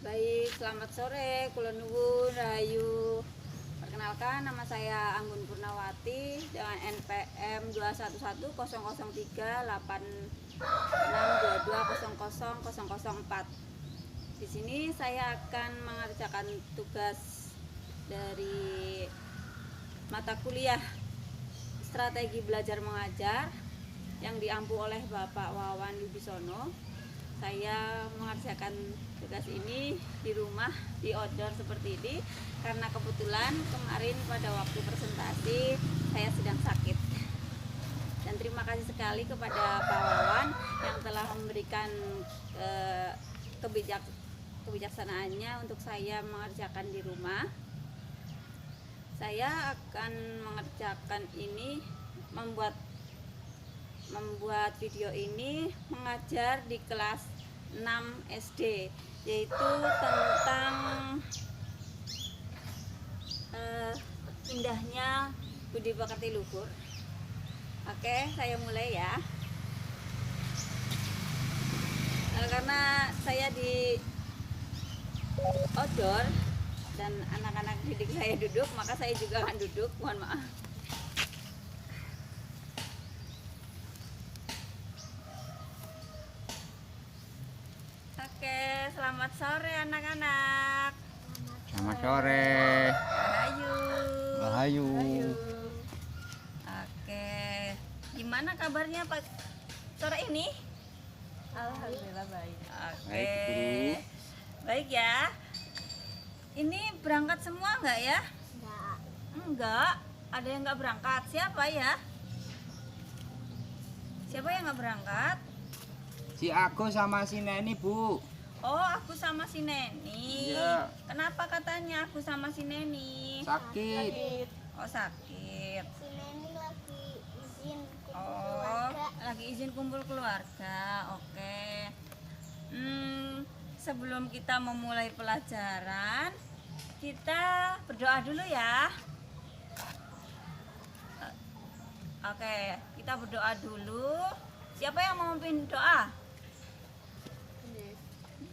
Baik, selamat sore, kula nuwun rahayu. Perkenalkan, nama saya Anggun Purnawati dengan NPM 2110386220004. Di sini saya akan mengerjakan tugas dari mata kuliah Strategi Belajar Mengajar yang diampu oleh Bapak Wawan Wibisono. Saya mengerjakan tugas ini di rumah, di outdoor seperti ini, karena kebetulan kemarin pada waktu presentasi saya sedang sakit. Dan terima kasih sekali kepada Pak Wawan yang telah memberikan kebijaksanaannya untuk saya mengerjakan di rumah. Saya akan mengerjakan ini, membuat video ini mengajar di kelas 6 SD, yaitu tentang indahnya budi pekerti luhur. Oke, saya mulai ya. Karena saya di outdoor dan anak-anak didik saya duduk, maka saya juga akan duduk, mohon maaf. Oke, selamat sore anak-anak. Selamat sore. Rahayu. Rahayu. Oke, gimana kabarnya Pak sore ini? Alhamdulillah baik. Oke, baik ya. Ini berangkat semua enggak ya? Enggak. Ada yang enggak berangkat. Siapa ya? Siapa yang enggak berangkat? Si aku sama si Neni, Bu. Oh, aku sama si Neni. Iya. Kenapa katanya aku sama si Neni? Sakit. Oh, sakit. Si Neni lagi izin kumpul Oh, keluarga. lagi izin kumpul keluarga. Oke. Sebelum kita memulai pelajaran, kita berdoa dulu ya. Oke, kita berdoa dulu. Siapa yang mau memimpin doa?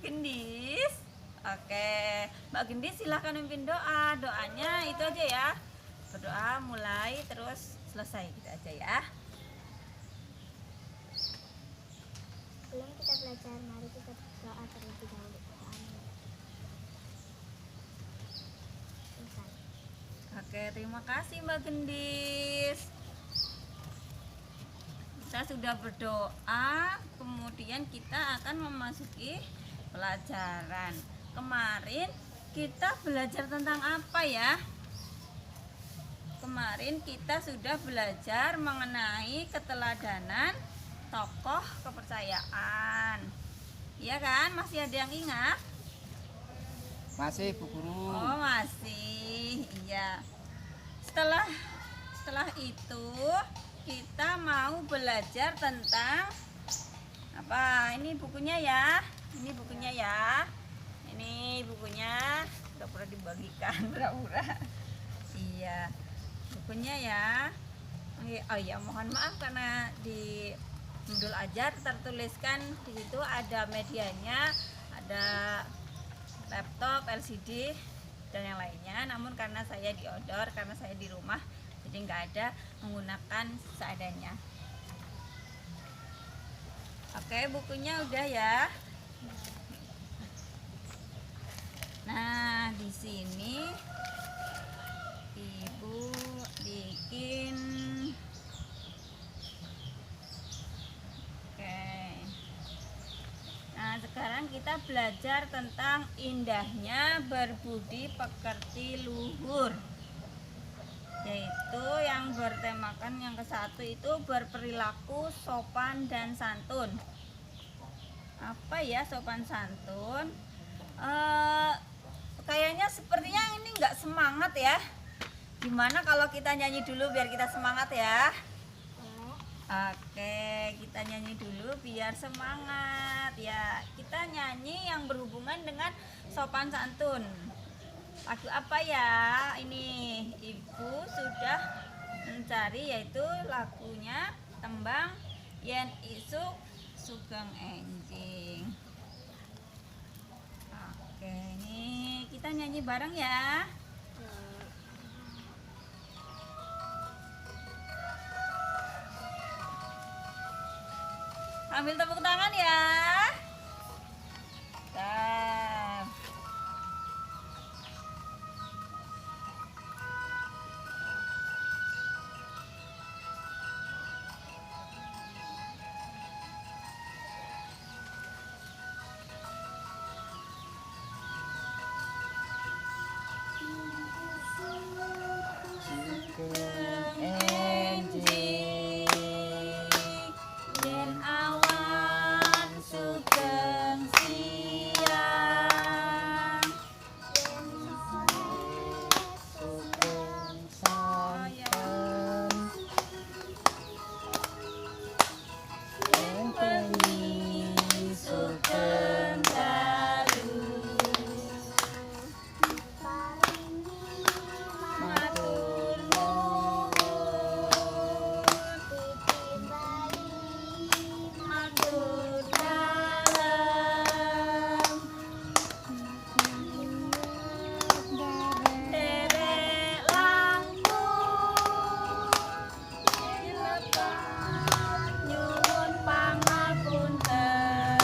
Gendis. Oke, Mbak Gendis silahkan memimpin doa. Doanya itu aja ya. Berdoa mulai terus selesai gitu aja ya. Sebelum kita belajar, mari kita berdoa terlebih dahulu. Amin. Selesai. Oke, terima kasih Mbak Gendis. Kita sudah berdoa, kemudian kita akan memasuki pelajaran. Kemarin kita belajar tentang apa ya? Kemarin kita sudah belajar mengenai keteladanan tokoh kepercayaan. Iya kan? Masih ada yang ingat? Masih, Bu Guru. Oh, masih. Iya. Setelah itu kita mau belajar tentang apa? Ini bukunya ya. Ini bukunya ya. Ini bukunya pura-pura dibagikan, pura-pura. Iya. Bukunya ya. Oh ya, mohon maaf karena di modul ajar tertuliskan di situ ada medianya, ada laptop, LCD dan yang lainnya. Namun karena saya di outdoor, karena saya di rumah, jadi nggak ada, menggunakan seadanya. Oke, bukunya udah ya. Nah, di sini Ibu bikin. Oke. Nah, sekarang kita belajar tentang indahnya berbudi pekerti luhur. Yaitu yang bertemakan yang ke-1 itu berperilaku sopan dan santun. Apa ya sopan santun? Kayaknya sepertinya ini nggak semangat ya. Gimana kalau kita nyanyi dulu biar kita semangat ya? Oke, kita nyanyi dulu biar semangat ya. Kita nyanyi yang berhubungan dengan sopan santun. Lagu apa ya? Ini Ibu sudah mencari, yaitu lagunya tembang Yen Isuk Sugeng Enjing. Oke. nyanyi bareng ya. Ambil tepuk tangan ya. Nah. Yen awan sugeng siang, sayang yen bengi sugeng dalu, matur nuwun, matur dalem, derek langkung, nyuwun pangapunten.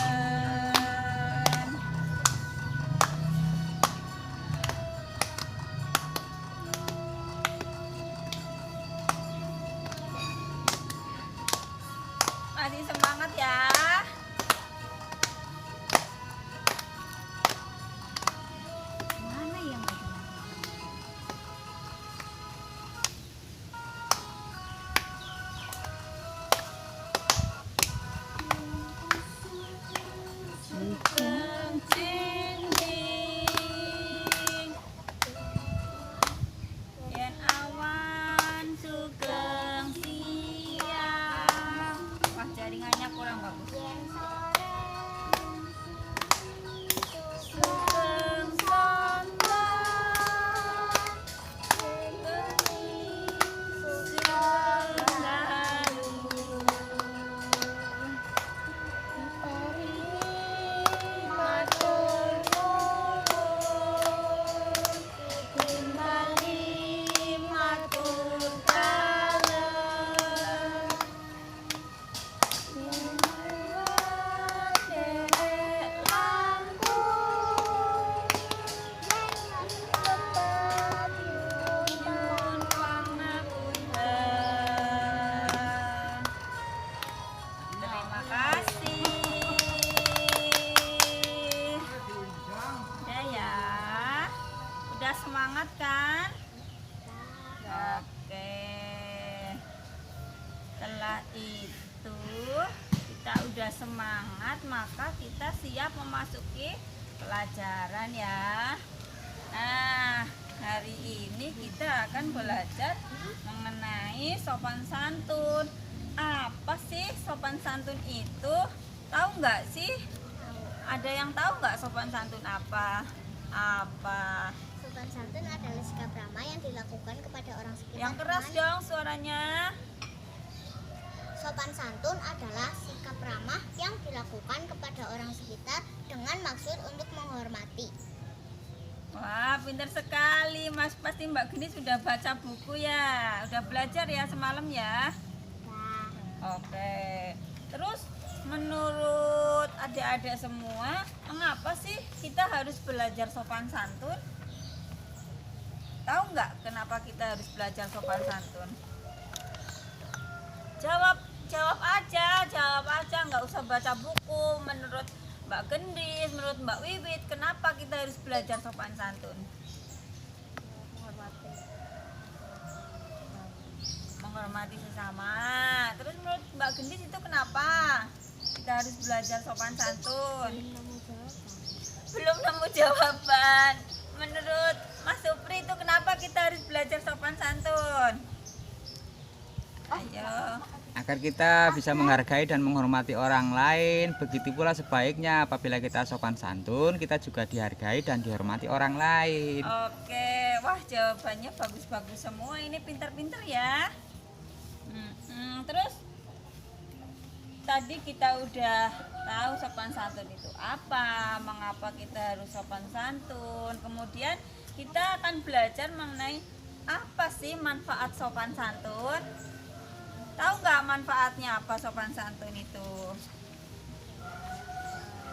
Masih semangat ya. Mana yang sugeng cinding, yen awan sugeng siang. Wah, jaringannya kurang bagus. Sugeng sonten, bengi sugeng dalu, matur nuwun, timbali matur dalem, derek langkung, nyuwun pangapunten. Terima kasih. Ya. Udah semangat kan? Oke. Setelah itu kita udah semangat, maka kita siap memasuki pelajaran ya. Nah, hari ini kita akan belajar mengenai sopan santun. Apa sih sopan santun itu? Tahu nggak sih? Ada yang tahu nggak sopan santun apa? Apa? Sopan santun adalah sikap ramah yang dilakukan kepada orang sekitar. Yang keras dong suaranya. Sopan santun adalah sikap ramah yang dilakukan kepada orang sekitar dengan maksud untuk menghormati. Wah, pintar sekali, Mas. Pasti Mbak Geni sudah baca buku ya. Udah belajar ya semalam ya. Nah, Oke. Terus menurut adik-adik semua, mengapa sih kita harus belajar sopan santun? Tahu nggak kenapa kita harus belajar sopan santun? Jawab aja, nggak usah baca buku. Menurut Mbak Gendis, menurut Mbak Wiwit, kenapa kita harus belajar sopan santun? Menghormati sesama. Terus menurut Mbak Gendis itu kenapa kita harus belajar sopan santun? Belum nemu jawaban. Menurut Mas Supri itu kenapa kita harus belajar sopan santun? Ayo. Agar kita bisa menghargai dan menghormati orang lain. Begitu pula sebaiknya apabila kita sopan santun, kita juga dihargai dan dihormati orang lain. Oke, wah jawabannya bagus-bagus semua. Ini pintar-pintar ya. Terus tadi kita udah tahu sopan santun itu apa, mengapa kita harus sopan santun. Kemudian kita akan belajar mengenai apa sih manfaat sopan santun. Tahu nggak manfaatnya apa sopan santun itu?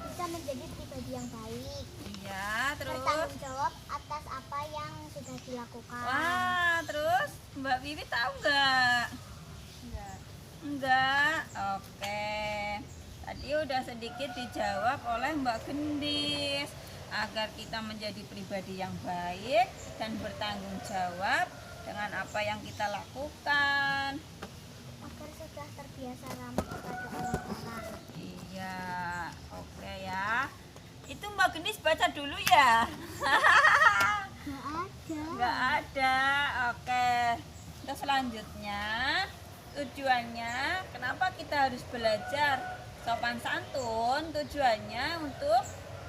Bisa menjadi pribadi yang baik, Iya, terus bertanggung jawab atas apa yang sudah dilakukan. wah, terus Mbak Wiwi tahu nggak? Enggak. Oke. Tadi udah sedikit dijawab oleh Mbak Gendis agar kita menjadi pribadi yang baik dan bertanggung jawab dengan apa yang kita lakukan. Agar sudah terbiasa ramah kepada orang-orang. Iya, oke ya. Itu Mbak Gendis baca dulu ya. Nggak ada. Enggak ada. Oke. Terus selanjutnya tujuannya kenapa kita harus belajar sopan santun? Tujuannya untuk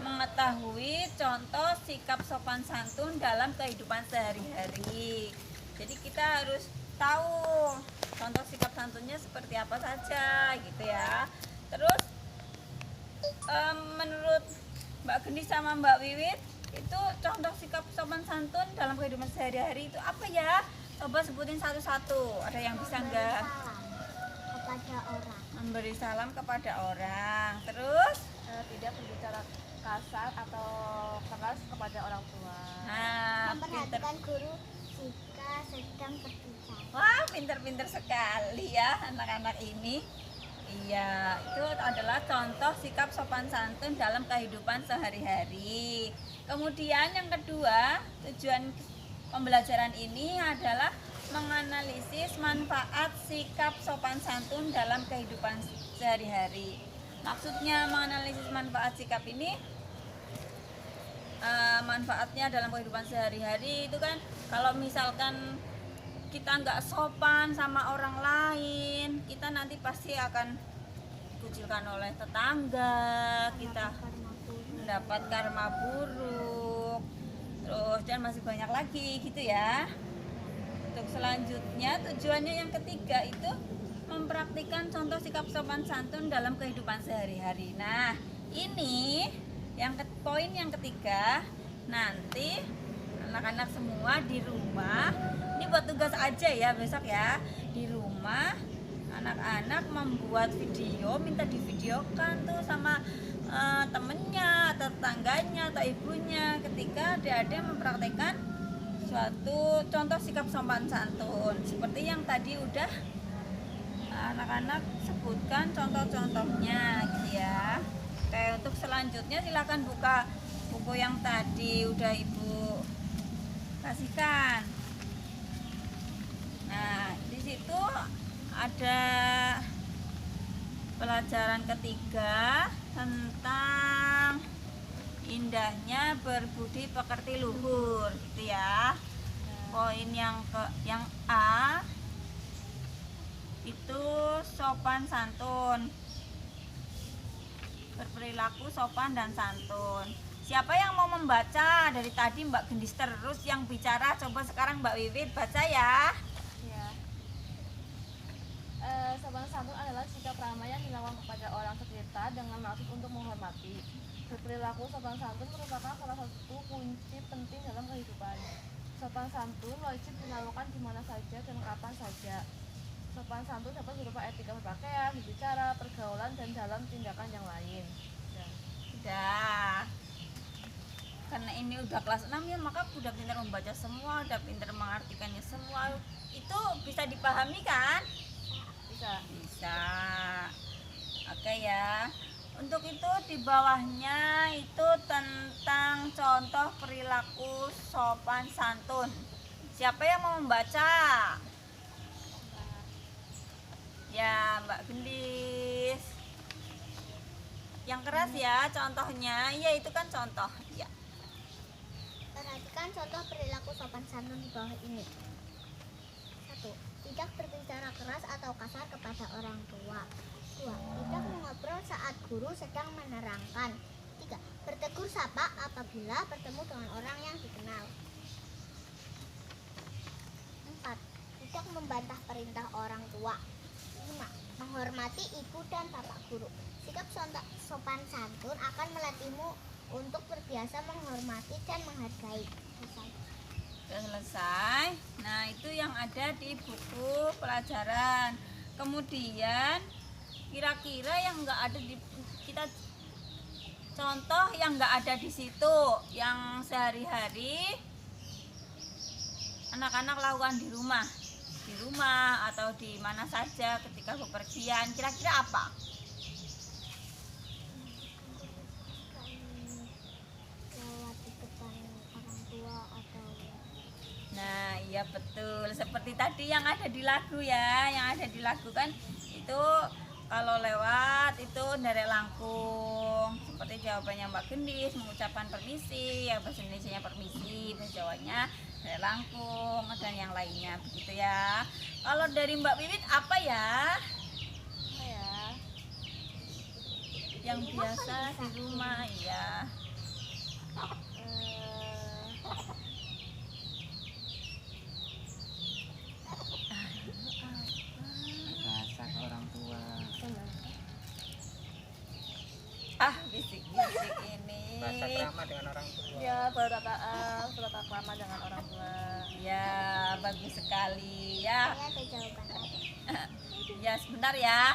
mengetahui contoh sikap sopan santun dalam kehidupan sehari-hari. Jadi kita harus tahu contoh sikap santunnya seperti apa saja gitu ya. Terus menurut Mbak Gendis sama Mbak Wiwit itu contoh sikap sopan santun dalam kehidupan sehari-hari itu apa ya? Coba sebutin satu-satu. Ada yang bisa nggak? Salam kepada orang. Memberi salam kepada orang. Terus tidak berbicara kasar atau keras kepada orang tua. nah, pinter. Memperhatikan guru jika sedang berbicara. Wah, pinter-pinter sekali ya anak-anak ini. Iya, itu adalah contoh sikap sopan santun dalam kehidupan sehari-hari. Kemudian yang kedua, tujuan pembelajaran ini adalah menganalisis manfaat sikap sopan santun dalam kehidupan sehari-hari. Maksudnya menganalisis manfaat sikap ini, manfaatnya dalam kehidupan sehari-hari itu kan kalau misalkan kita nggak sopan sama orang lain, kita nanti pasti akan dikucilkan oleh tetangga, kita mendapat karma buruk, terus dan masih banyak lagi gitu ya. Untuk selanjutnya tujuannya yang ketiga itu mempraktikkan contoh sikap sopan santun dalam kehidupan sehari-hari. Nah ini yang poin yang ketiga, nanti anak-anak semua di rumah, ini buat tugas aja ya besok ya, di rumah anak-anak membuat video, minta divideokan tuh sama temennya atau tetangganya atau ibunya ketika adik-adik mempraktekkan suatu contoh sikap sopan santun seperti yang tadi udah anak-anak sebutkan contoh-contohnya gitu ya. Oke, untuk selanjutnya silakan buka buku yang tadi udah ibu kasihkan. Nah, di situ ada pelajaran ketiga tentang indahnya berbudi pekerti luhur gitu ya. Poin yang A itu sopan santun, berperilaku sopan dan santun. Siapa yang mau membaca? Dari tadi Mbak Gendis terus yang bicara, coba sekarang Mbak Wiwit baca ya. Ya. Sopan santun adalah sikap ramah yang dilakukan kepada orang sekitar dengan maksud untuk menghormati. Berperilaku sopan santun merupakan salah satu kunci penting dalam kehidupan. Sopan santun wajib dilakukan di mana saja dan kapan saja. Sopan santun dapat berupa etika berpakaian, berbicara, pergaulan, dan dalam tindakan yang lain. Ya. Udah. Karena ini udah kelas 6 ya, maka udah pintar membaca semua, udah pintar mengartikannya semua. Itu bisa dipahami kan? Bisa. Bisa. Oke ya. Untuk itu di bawahnya itu tentang contoh perilaku sopan santun. Siapa yang mau membaca? Ya, Mbak Gendis. Yang keras ya contohnya. Iya, itu kan contoh. Ya. Perhatikan contoh perilaku sopan santun di bawah ini. 1. Tidak berbicara keras atau kasar kepada orang tua. 2. Tidak mengobrol saat guru sedang menerangkan. 3. Bertegur sapa apabila bertemu dengan orang yang dikenal. 4. Tidak membantah perintah orang tua. 5. menghormati ibu dan bapak guru. Sikap sopan santun akan melatihmu untuk terbiasa menghormati dan menghargai. Selesai. Sudah selesai. Nah, itu yang ada di buku pelajaran. Kemudian kira-kira yang enggak ada di kita contoh yang enggak ada di situ, yang sehari-hari anak-anak lakukan di rumah atau di mana saja ketika bepergian, kira-kira apa? Lewat di depan orang tua atau Nah, iya betul. Seperti tadi yang ada di lagu ya, yang ada di lagu kan itu kalau lewat itu nderek langkung. Seperti jawabannya Mbak Gendis mengucapkan permisi, ya bahasa Indonesianya permisi, bahasa Jawanya nderek langkung dan yang lainnya begitu ya. Kalau dari Mbak Wiwit apa ya? Apa ya? Yang biasa di rumah ya. Bahasa ke orang tua. Bisik-bisik ini. Bahasa krama dengan orang tua. Ya, bertata krama dengan orang tua. Ya, bagus sekali ya. saya ada jawaban tadi. Ya, sebentar ya.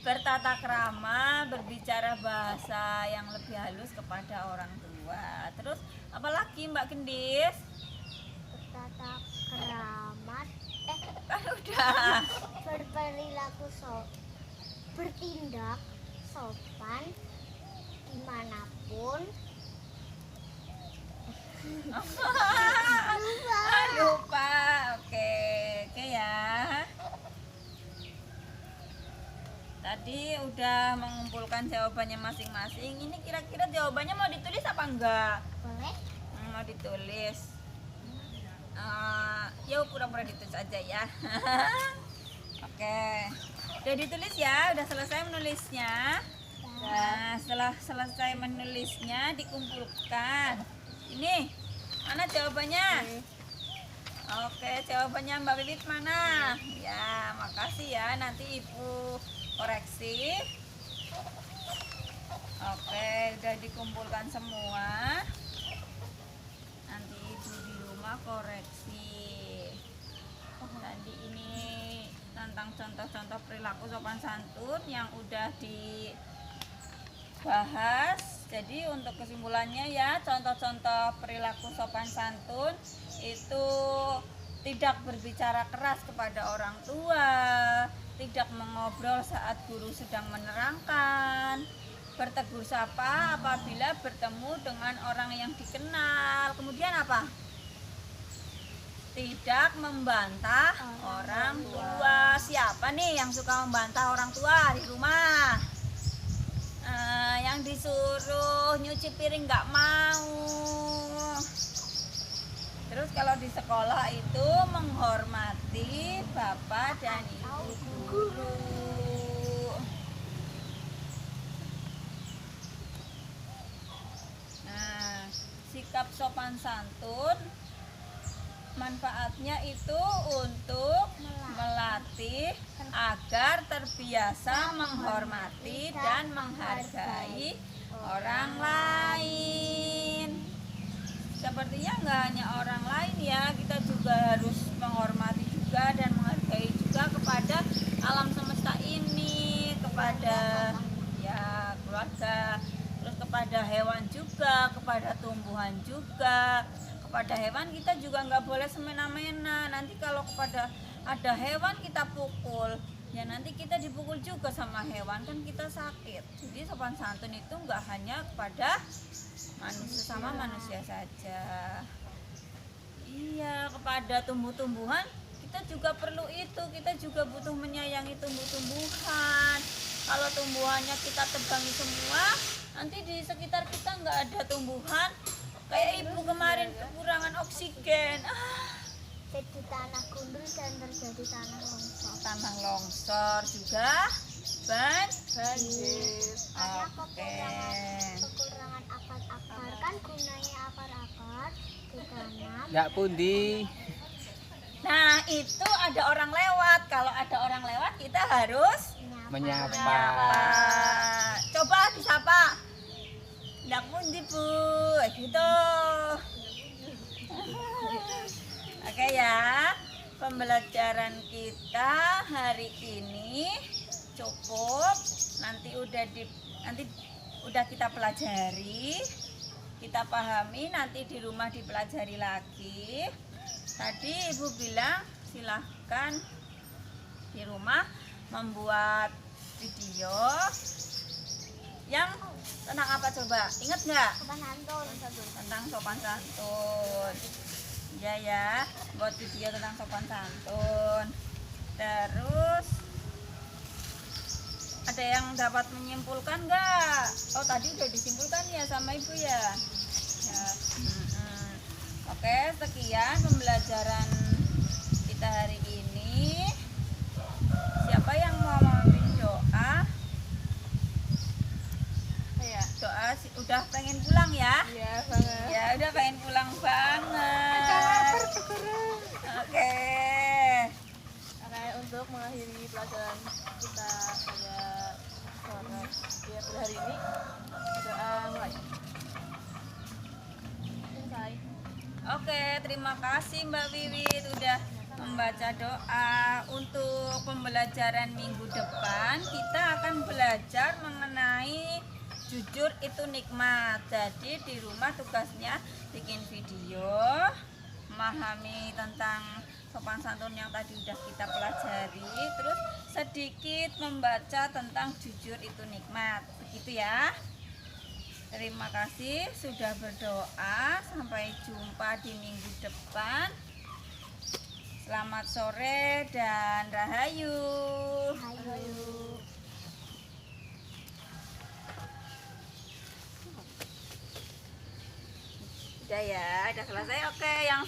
Bertata krama, berbicara bahasa yang lebih halus kepada orang tua. Terus apalagi Mbak Gendis? Bertata keramat, Kan udah. berperilaku bertindak sopan dimanapun. Lupa. Oke ya. Tadi udah mengumpulkan jawabannya masing-masing. Ini kira-kira jawabannya mau ditulis apa enggak? Boleh? Mau ditulis. Ya pura-pura ditulis aja ya. Oke. Udah ditulis ya, udah selesai menulisnya. Nah, setelah selesai menulisnya dikumpulkan. Ini mana jawabannya? Oke, jawabannya Mbak Wiwit mana? Ya, makasih ya. Nanti Ibu koreksi. Oke, udah dikumpulkan semua. Nanti Ibu di rumah koreksi. Tadi ini tentang contoh-contoh perilaku sopan santun yang udah dibahas. Jadi untuk kesimpulannya ya, contoh-contoh perilaku sopan santun itu tidak berbicara keras kepada orang tua, tidak mengobrol saat guru sedang menerangkan, bertegur sapa apabila bertemu dengan orang yang dikenal. Kemudian apa? Tidak membantah orang tua. Siapa nih yang suka membantah orang tua di rumah? Yang disuruh nyuci piring nggak mau. Terus kalau di sekolah itu menghormati bapak dan ibu guru. Nah, sikap sopan santun manfaatnya itu untuk melatih agar terbiasa menghormati dan menghargai orang lain. Sepertinya nggak hanya orang lain ya, kita juga harus menghormati juga dan menghargai juga kepada alam semesta ini, kepada ya keluarga, terus kepada hewan juga, kepada tumbuhan juga. Kepada hewan kita juga nggak boleh semena-mena. Nanti kalau kepada ada hewan kita pukul, ya nanti kita dipukul juga sama hewan, kan kita sakit. Jadi sopan santun itu nggak hanya kepada manusia sama manusia saja. Iya, kepada tumbuh-tumbuhan kita juga perlu itu. Kita juga butuh menyayangi tumbuh-tumbuhan. Kalau tumbuhannya kita tebangi semua, nanti di sekitar kita nggak ada tumbuhan. Kayak ibu kemarin kekurangan oksigen. Jadi tanah gundul dan terjadi tanah longsor. Tanah longsor juga Banjir. Karena Oke. kekurangan akar-akar, kan gunanya akar-akar ditanam. Nggak pundi. Nah, itu ada orang lewat. Kalau ada orang lewat kita harus Menyapa. Coba disapa. Ndak pundi Bu, gitu. Oke ya, pembelajaran kita hari ini cukup. Nanti udah kita pelajari, kita pahami, nanti di rumah dipelajari lagi. Tadi Ibu bilang silahkan di rumah membuat video yang tentang apa coba? Ingat nggak? Sopan santun. Tentang sopan santun. Iya ya, buat video tentang sopan santun. Terus ada yang dapat menyimpulkan nggak? Oh tadi udah disimpulkan ya sama Ibu ya. Ya. Oke, sekian pembelajaran kita hari ini. Siapa yang mau memimpin doa? Iya. Doa udah pengen pulang ya? Iya banget. Ya udah pengen pulang banget. Oke. Oke, untuk mengakhiri pelajaran kita pada hari ini, doa mulai. Selesai. Oke, terima kasih Mbak Wiwit udah membaca doa. Untuk pembelajaran minggu depan kita akan belajar mengenai jujur itu nikmat. Jadi di rumah tugasnya bikin video, memahami tentang sopan santun yang tadi udah kita pelajari, terus sedikit membaca tentang jujur itu nikmat. Begitu ya. Terima kasih sudah berdoa. Sampai jumpa di minggu depan. Selamat sore dan rahayu. Udah ya, udah selesai. Oke, yang